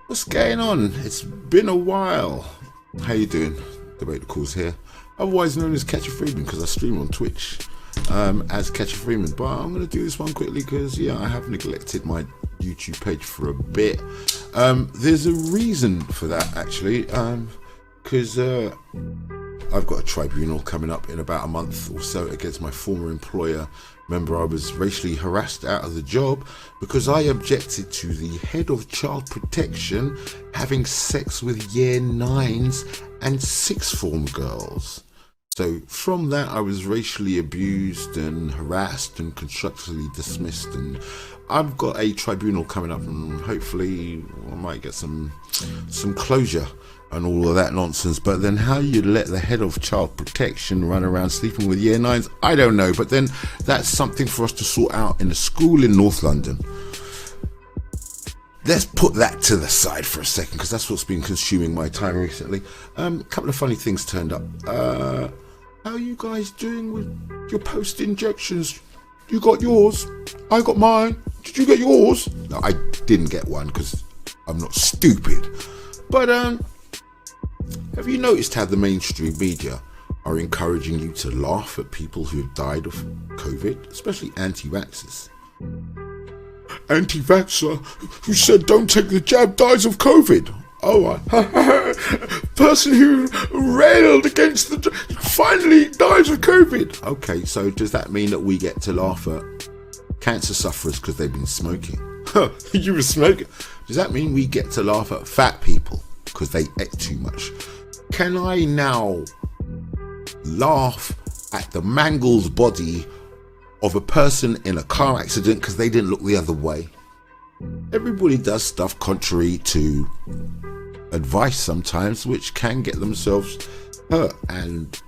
What's going on? It's been a while. How you doing? Debate the Cause here, otherwise known as Catcher Freeman, because I stream on Twitch as Catcher Freeman. But I'm going to do this one quickly because I have neglected my YouTube page for a bit. There's a reason for that actually, because I've got a tribunal coming up in about a month or so against my former employer. Remember, I was racially harassed out of the job because I objected to the head of child protection having sex with year 9s and sixth form girls. So from that, I was racially abused and harassed and constructively dismissed, and I've got a tribunal coming up, and hopefully I might get some closure and all of that nonsense. But then how you let the head of child protection run around sleeping with year 9s, I don't know. But then that's something for us to sort out in a school in North London. Let's put that to the side for a second, because that's what's been consuming my time recently. A couple of funny things turned up. How are you guys doing with your post injections? You got yours, I got mine. Did you get yours? No, I didn't get one because I'm not stupid. But have you noticed how the mainstream media are encouraging you to laugh at people who have died of COVID, especially anti-vaxxers? Anti-vaxxer who said don't take the jab dies of COVID. Oh, person who railed against the finally dies of COVID. Okay, so does that mean that we get to laugh at cancer sufferers because they've been smoking? You were smoking. Does that mean we get to laugh at fat people because they ate too much? Can I now laugh at the mangled body of a person in a car accident because they didn't look the other way? Everybody does stuff contrary to advice sometimes, which can get themselves hurt, and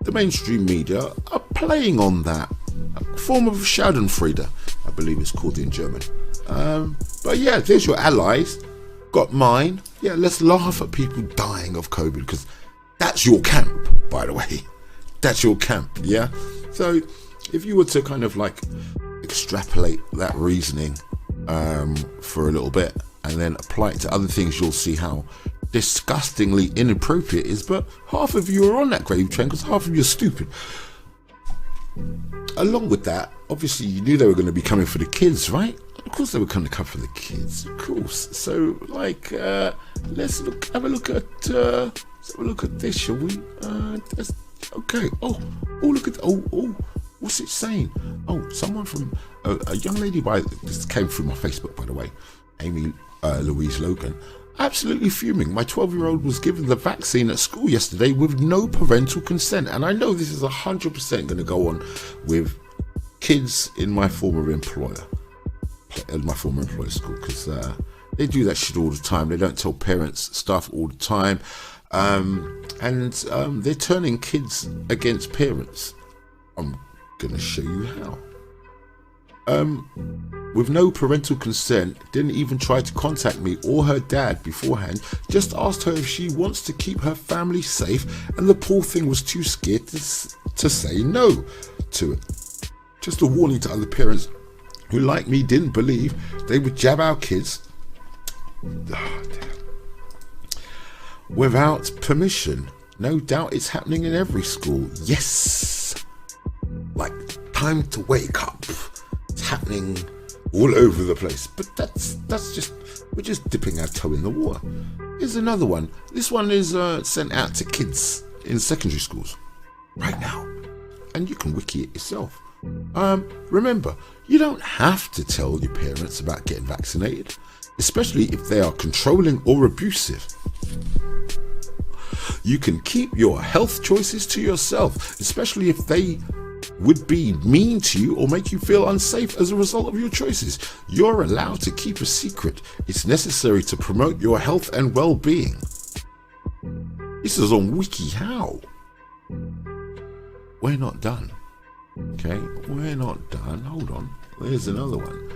the mainstream media are playing on that. A form of Schadenfreude, I believe it's called in German. But yeah, there's your allies. Got mine. Yeah, let's laugh at people dying of COVID, because that's your camp, by the way. That's your camp, yeah? So if you were to kind of like extrapolate that reasoning for a little bit and then apply it to other things, you'll see how disgustingly inappropriate it is. But half of you are on that grave train because half of you are stupid. Along with that, obviously you knew they were going to be coming for the kids, right? Of course they were going to come for the kids, of course. So like, let's have a look at this, shall we? Okay. Oh, look at what's it saying? Oh, someone from a young lady this came through my Facebook, by the way, Amy Louise Logan, absolutely fuming. My 12-year-old was given the vaccine at school yesterday with no parental consent, and I know this is 100% going to go on with kids in my former employer school, because they do that shit all the time. They don't tell parents stuff all the time, and they're turning kids against parents. I'm gonna show you how. With no parental consent, didn't even try to contact me or her dad beforehand, just asked her if she wants to keep her family safe, and the poor thing was too scared to say no to it. Just a warning to other parents who, like me, didn't believe they would jab our kids without permission. No doubt it's happening in every school. Yes! Like, time to wake up. It's happening all over the place. But that's just, we're just dipping our toe in the water. Here's another one. This one is sent out to kids in secondary schools right now. And you can wiki it yourself. Remember, you don't have to tell your parents about getting vaccinated, especially if they are controlling or abusive. You can keep your health choices to yourself, especially if they would be mean to you or make you feel unsafe as a result of your choices. You're allowed to keep a secret. It's necessary to promote your health and well-being. This is on WikiHow. We're not done. Okay, we're not done. Hold on. There's another one.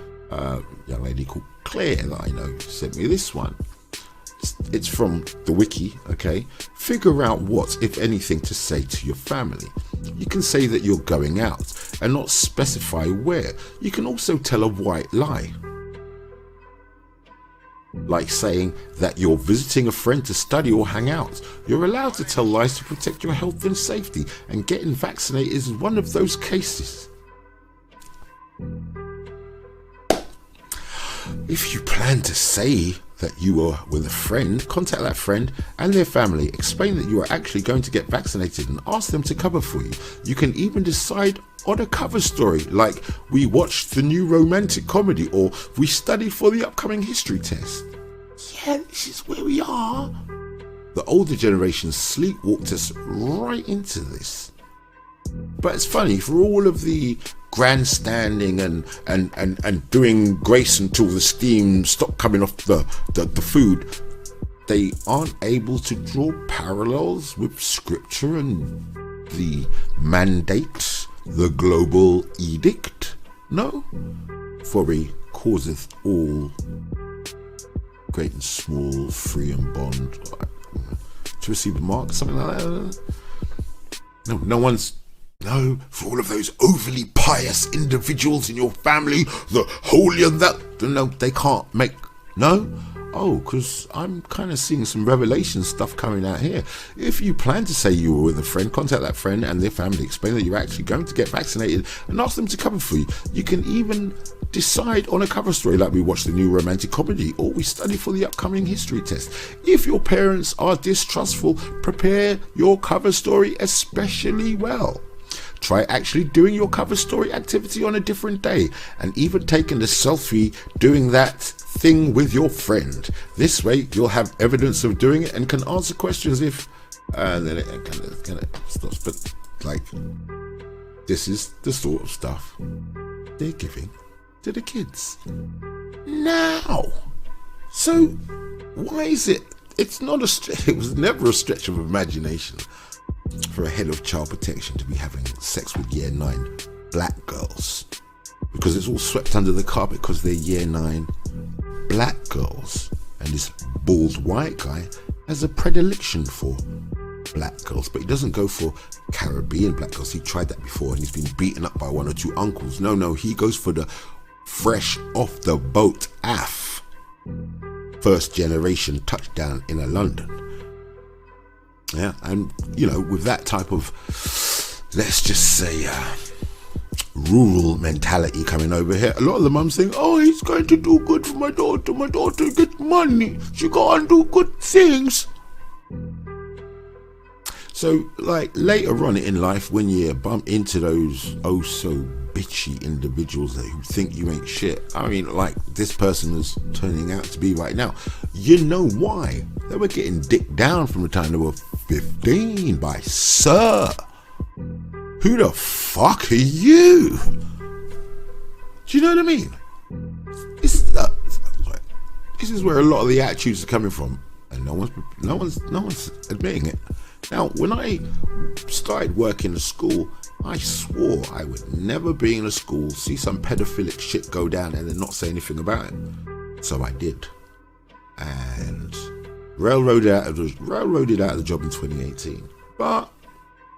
Young lady called Claire that I know sent me this one. It's from the wiki, okay? Figure out what, if anything, to say to your family. You can say that you're going out and not specify where. You can also tell a white lie, like saying that you're visiting a friend to study or hang out. You're allowed to tell lies to protect your health and safety, and getting vaccinated is one of those cases. If you plan to say that you are with a friend, contact that friend and their family. Explain that you are actually going to get vaccinated and ask them to cover for you. You can even decide on a cover story, like we watched the new romantic comedy, or we studied for the upcoming history test. Yeah, this is where we are. The older generation sleepwalked us right into this. But it's funny, for all of the grandstanding and doing grace until the steam stopped coming off the food, they aren't able to draw parallels with scripture and the mandate, the global edict. No, for he causeth all, great and small, free and bond, to receive the mark, something like that. No, for all of those overly pious individuals in your family, the holy and that, no, they can't make, no? Oh, because I'm kind of seeing some revelation stuff coming out here. If you plan to say you were with a friend, contact that friend and their family. Explain that you're actually going to get vaccinated and ask them to cover for you. You can even decide on a cover story, like we watched the new romantic comedy, or we study for the upcoming history test. If your parents are distrustful, prepare your cover story especially well. Try actually doing your cover story activity on a different day, and even taking a selfie doing that thing with your friend. This way you'll have evidence of doing it and can answer questions if and then it kind of stops. But like, this is the sort of stuff they're giving to the kids now. So why is it, it's not it was never a stretch of imagination for a head of child protection to be having sex with year 9 black girls, because it's all swept under the carpet because they're year 9 black girls, and this bald white guy has a predilection for black girls, but he doesn't go for Caribbean black girls. He tried that before and he's been beaten up by 1 or 2 uncles. No, he goes for the fresh off the boat AF, first generation touchdown in a London. Yeah, and you know, with that type of, let's just say, rural mentality coming over here, a lot of the mums think, oh, he's going to do good for my daughter gets money, she go and do good things. So like later on in life, when you bump into those oh so bitchy individuals who think you ain't shit, I mean, like this person is turning out to be right now, you know why? They were getting dicked down from the time they were 15 by Sir. Who the fuck are you? Do you know what I mean? This is where a lot of the attitudes are coming from, and no one's admitting it. Now, when I started working at school, I swore I would never be in a school, see some pedophilic shit go down and then not say anything about it. So I did, and railroaded out of the job in 2018. But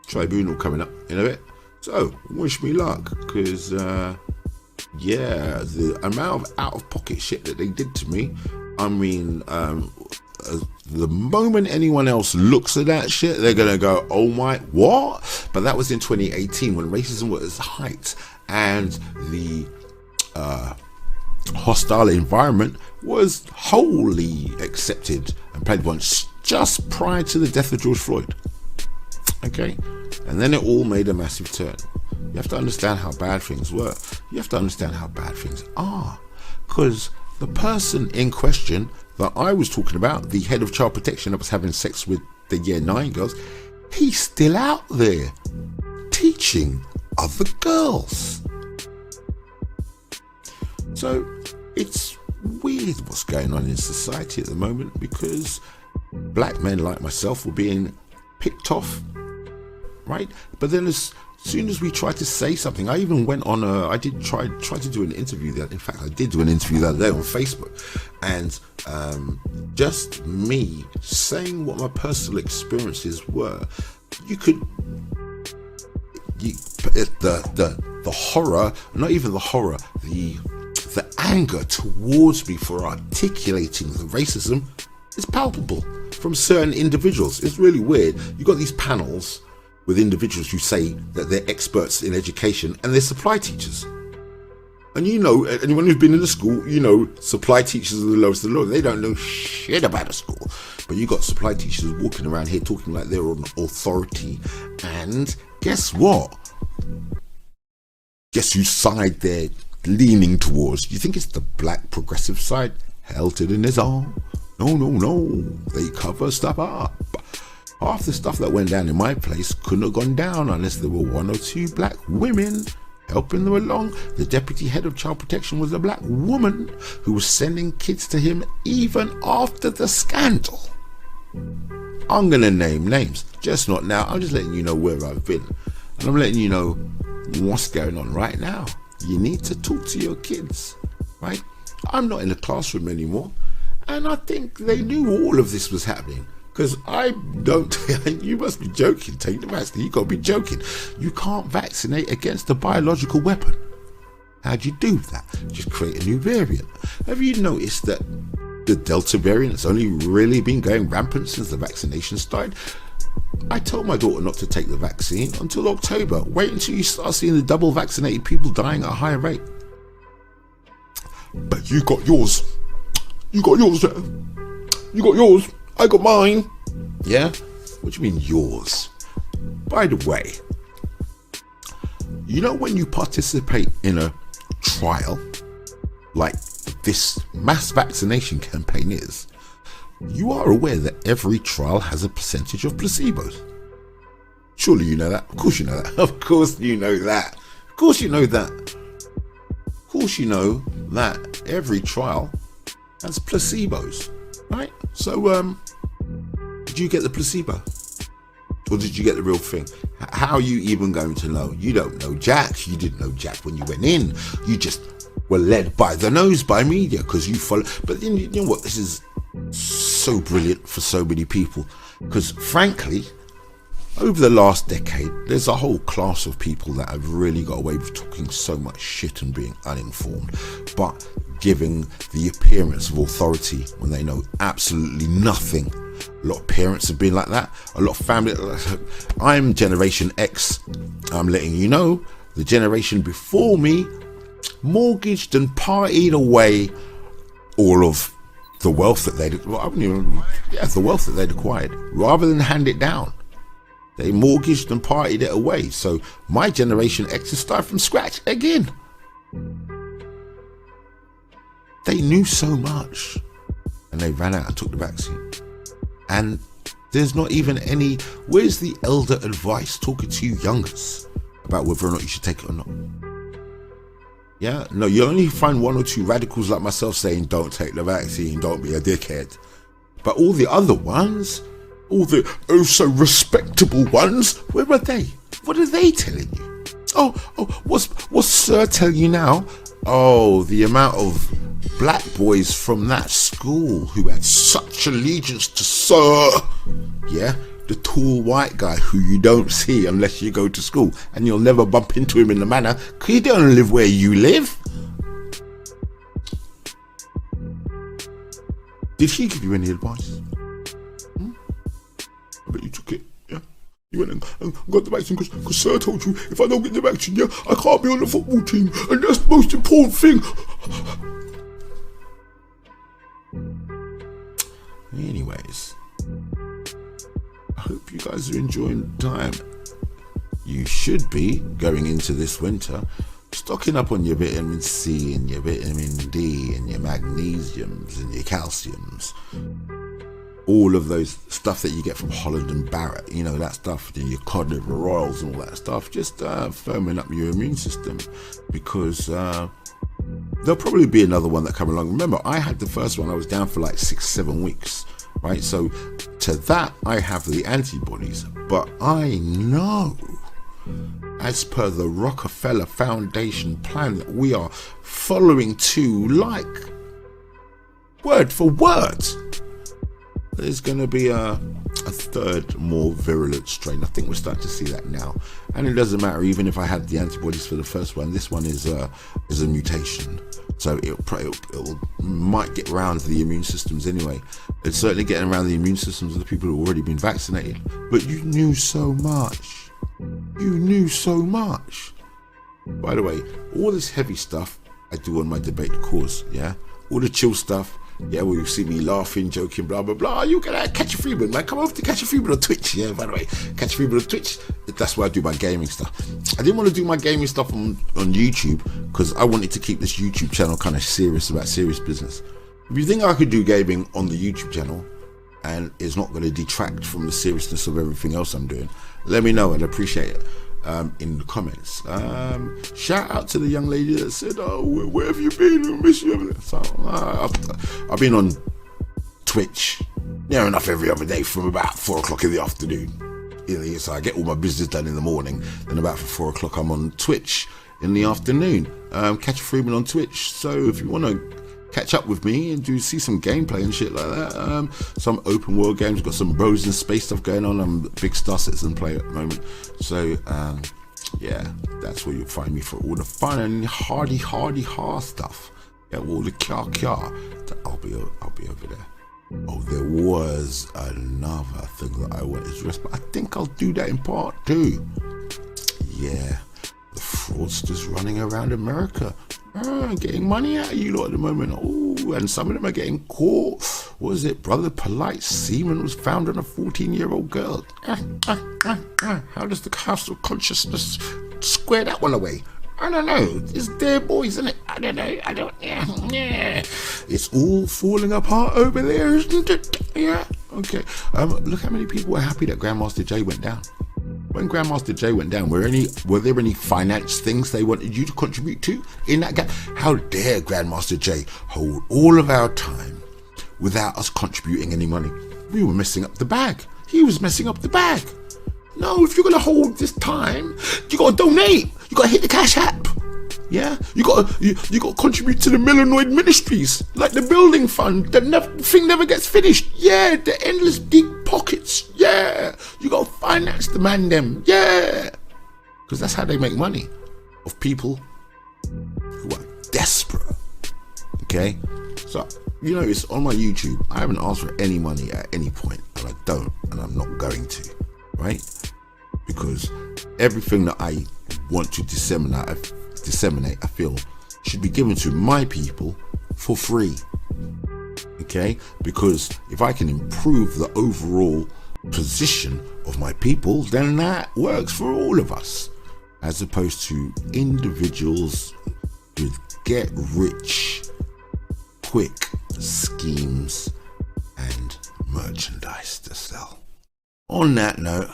tribunal coming up in a bit, so wish me luck, because yeah, the amount of out-of-pocket shit that they did to me, I mean, the moment anyone else looks at that shit, they're gonna go, oh my, what? But that was in 2018 when racism was at its height and the hostile environment was wholly accepted and played once, just prior to the death of George Floyd. Okay, and then it all made a massive turn. You have to understand how bad things were. You have to understand how bad things are, because the person in question that I was talking about, the head of child protection that was having sex with the year 9 girls, he's still out there teaching other girls. So it's weird what's going on in society at the moment, because black men like myself were being picked off, right? But then as soon as we tried to say something, I even went on I did try to do an interview there. In fact, I did do an interview the other day on Facebook, and just me saying what my personal experiences were, the the horror, not even the horror, the anger towards me for articulating the racism is palpable from certain individuals. It's really weird. You got these panels with individuals who say that they're experts in education and they're supply teachers. And you know, anyone who's been in the school, you know, supply teachers are the lowest of the low. They don't know shit about a school. But you got supply teachers walking around here talking like they're on authority. And guess what? Guess whose side they're leaning towards? You think it's the black progressive side? Hell to the nizar. No. They cover stuff up. Half the stuff that went down in my place couldn't have gone down unless there were 1 or 2 black women helping them along. The deputy head of child protection was a black woman who was sending kids to him even after the scandal. I'm gonna name names, just not now. I'm just letting you know where I've been, and I'm letting you know what's going on right now. You need to talk to your kids, right? I'm not in the classroom anymore, and I think they knew all of this was happening. Because I don't, you must be joking, take the vaccine, you gotta be joking. You can't vaccinate against a biological weapon. How do you do that? Just create a new variant. Have you noticed that the Delta variant has only really been going rampant since the vaccination started? I told my daughter not to take the vaccine until October. Wait until you start seeing the double vaccinated people dying at a higher rate. But you got yours. You got yours there. You got yours. I got mine. Yeah? What do you mean yours? By the way, you know when you participate in a trial, like this mass vaccination campaign is, you are aware that every trial has a percentage of placebos. Surely you know that. Of course you know that. Of course you know that. Of course you know that. Of course you know that every trial has placebos, right? So, did you get the placebo? Or did you get the real thing? How are you even going to know? You don't know Jack. You didn't know Jack when you went in. You just were led by the nose by media because you follow. But then you know what? This is so brilliant for so many people. Because frankly, over the last decade, there's a whole class of people that have really got away with talking so much shit and being uninformed, but giving the appearance of authority when they know absolutely nothing. A lot of parents have been like that. A lot of family. I'm Generation X. I'm letting you know, the generation before me mortgaged and partied away all of the wealth that the wealth that they'd acquired, rather than hand it down. They mortgaged and partied it away. So my Generation X is starting from scratch again. They knew so much, and they ran out and took the vaccine. And there's not even any, where's the elder advice talking to you youngers about whether or not you should take it or not? Yeah, no, you only find 1 or 2 radicals like myself saying don't take the vaccine, don't be a dickhead. But all the other ones, all the oh so respectable ones, where are they? What are they telling you? Oh, what's Sir telling you now? Oh, the amount of black boys from that school who had such allegiance to Sir, yeah, the tall white guy who you don't see unless you go to school, and you'll never bump into him in the manor because he don't live where you live. Did he give you any advice? I bet you took it. Yeah, you went and got the vaccine because Sir told you if I don't get the vaccine, yeah, I can't be on the football team, and that's the most important thing. Anyways, I hope you guys are enjoying the time. You should be going into this winter stocking up on your vitamin C and your vitamin D and your magnesiums and your calciums. All of those stuff that you get from Holland and Barrett, you know, that stuff, your cod liver royals and all that stuff, just firming up your immune system, because there'll probably be another one that come along. Remember, I had the first one, I was down for like 6-7 weeks, right? So to that, I have the antibodies, but I know, as per the Rockefeller Foundation plan that we are following to like, word for word, there's going to be a third, more virulent strain. I think we're starting to see that now, and it doesn't matter even if I had the antibodies for the first one. This one is a mutation, so it might get around to the immune systems anyway. It's certainly getting around the immune systems of the people who've already been vaccinated. But you knew so much. You knew so much. By the way, all this heavy stuff I do on my debate course, yeah? All the chill stuff, yeah, where you see me laughing, joking, blah, blah, blah. You can Catch a Freeman, man. Come over to Catch a Freeman on Twitch, yeah, by the way. Catch a Freeman on Twitch, that's where I do my gaming stuff. I didn't want to do my gaming stuff on YouTube because I wanted to keep this YouTube channel kind of serious about serious business. If you think I could do gaming on the YouTube channel and it's not going to detract from the seriousness of everything else I'm doing, let me know. I'd appreciate it. In the comments. Shout out to the young lady that said, "Oh, where have you been? I miss you." So, I've been on Twitch near enough every other day from about 4 o'clock in the afternoon. So I get all my business done in the morning, then about 4 o'clock I'm on Twitch in the afternoon. Catch a Freeman on Twitch. So if you want to catch up with me and see some gameplay and shit like that, some open world games, got some Bros in Space stuff going on. I'm a big Star Citizen player at the moment, so yeah, that's where you'll find me for all the fun and hardy stuff. Yeah, all the kya. I'll be over there. Oh, there was another thing that I wanted to address, but I think I'll do that in part 2. Yeah, the fraudsters running around America. Getting money out of you lot at the moment. Oh, and some of them are getting caught. What was it? Brother Polite semen was found on a 14-year-old girl. How does the House of Consciousness square that one away? I don't know. It's their boys, isn't it? I don't know. Yeah. It's all falling apart over there, isn't it? Yeah. Okay. Look how many people were happy that Grandmaster J went down. When Grandmaster J went down, were there any finance things they wanted you to contribute to in that gap? How dare Grandmaster J hold all of our time without us contributing any money? We were messing up the bag. He was messing up the bag. No, if you're gonna hold this time, you gotta donate. You gotta hit the Cash App. Yeah, you gotta contribute to the Milanoid Ministries, like the building fund. Thing never gets finished. Yeah, the endless deep pockets. Yeah, you gotta finance the man them. Yeah, because that's how they make money of people who are desperate. Okay, so it's on my YouTube. I haven't asked for any money at any point, and I don't, and I'm not going to, right? Because everything that I want to disseminate, I feel should be given to my people for free. Okay? Because if I can improve the overall position of my people, then that works for all of us, as opposed to individuals with get rich quick schemes and merchandise to sell. On that note,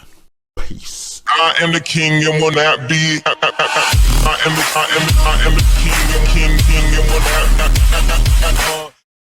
peace. I am the king and will not be. I am the king and will not.